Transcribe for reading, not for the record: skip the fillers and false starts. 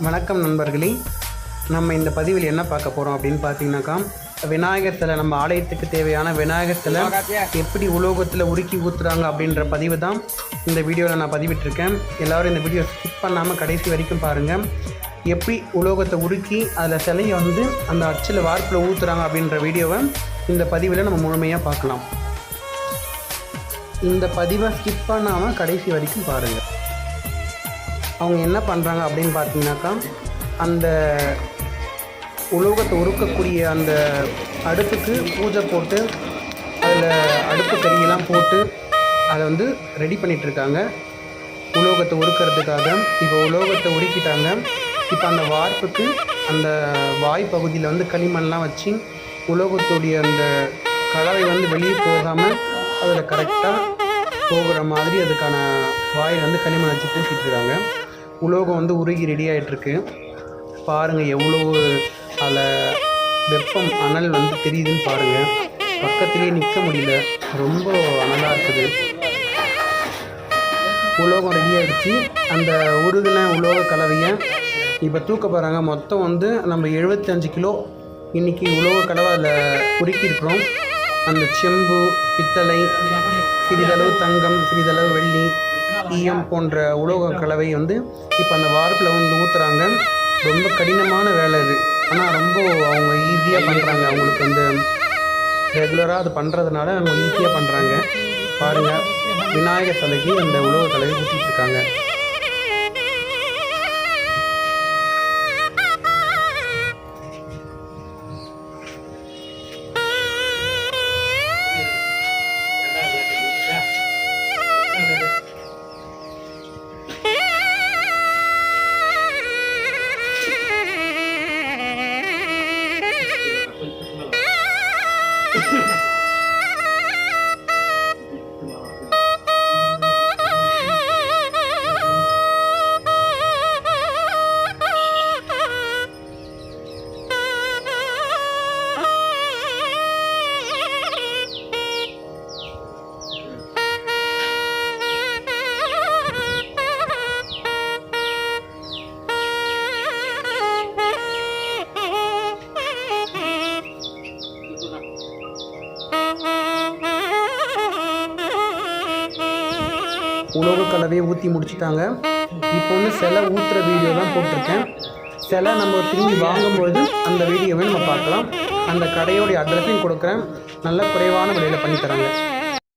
வணக்கம் நண்பர்களே. நம்ம இந்த பதிவில் என்ன பார்க்க போகிறோம் அப்படின்னு பார்த்தீங்கன்னாக்கா, விநாயகர் சிலை, நம்ம ஆலயத்துக்கு தேவையான விநாயகர் சிலை எப்படி உலோகத்தில் உருக்கி ஊற்றுறாங்க அப்படின்ற பதிவு தான் இந்த வீடியோவில் நான் பதிவிட்டிருக்கேன். எல்லோரும் இந்த வீடியோ ஸ்கிப் பண்ணாமல் கடைசி வரைக்கும் பாருங்கள். எப்படி உலோகத்தை உருக்கி அதில் சிலையை அந்த அச்சில் வார்ப்பில் ஊற்றுறாங்க அப்படின்ற வீடியோவை இந்த பதிவில் நம்ம முழுமையாக பார்க்கலாம். இந்த பதிவை ஸ்கிப் பண்ணாமல் கடைசி வரைக்கும் பாருங்கள். அவங்க என்ன பண்ணுறாங்க அப்படின்னு பார்த்தீங்கன்னாக்கா, அந்த உலோகத்தை உருக்கக்கூடிய அந்த அடுப்புக்கு பூஜை போட்டு அதில் அடுப்பு கறியெல்லாம் போட்டு அதை ரெடி பண்ணிகிட்ருக்காங்க உலோகத்தை உருக்கிறதுக்காக. இப்போ உலோகத்தை உருக்கிட்டாங்க. இப்போ அந்த வார்ப்புக்கு அந்த வாய் பகுதியில் களிமண்லாம் வச்சு உலோகத்துடைய அந்த கலவை வெளியே போகாமல் அதில் கரெக்டாக போகிற மாதிரி அதுக்கான வாயில் களிமண் வச்சு பூசிகிட்ருக்காங்க. உலோகம் உருகி ரெடி ஆகிட்டுருக்கு. பாருங்கள் எவ்வளோ அதில் வெப்பம் அனல் தெரியுதுன்னு பாருங்கள். பக்கத்துலேயே நிற்க முடியல, ரொம்ப அனலாக இருக்குது. உலோகம் ரெடி ஆகிடுச்சு. அந்த உருகின உலோக கலவையை இப்போ தூக்க போகிறாங்க. மொத்தம் நம்ம 75 கிலோ இன்றைக்கி உலோக கலவை அதில் உருக்கியிருக்கிறோம். அந்த செம்பு, பித்தளை, சிறிதளவு தங்கம், சிறிதளவு வெள்ளி, ஈயம் போன்ற உலோக கலவை இப்போ அந்த வார்ப்பில் ஊற்றுறாங்க. ரொம்ப கடினமான வேலை இது. ஆனால் ரொம்ப அவங்க ஈஸியாக பண்ணுறாங்க. அவங்களுக்கு ரெகுலராக அது பண்ணுறதுனால அவங்க ஈஸியாக பண்ணுறாங்க. பாருங்கள், விநாயகர் சிலைக்கு அந்த உலோக கலவை ஊற்றிட்டுருக்காங்க. உலோக கலவையை ஊற்றி முடிச்சுட்டாங்க. இப்போ சிலை ஊற்றுற வீடியோ தான் போட்டிருக்கேன். சிலை நம்ம திரும்பி வாங்கும்பொழுது அந்த வீடியோவை நம்ம பார்க்கலாம். அந்த கடையோடைய அட்ரஸையும் கொடுக்குறேன். நல்ல குறைவான விலையில் பண்ணித்தராங்க.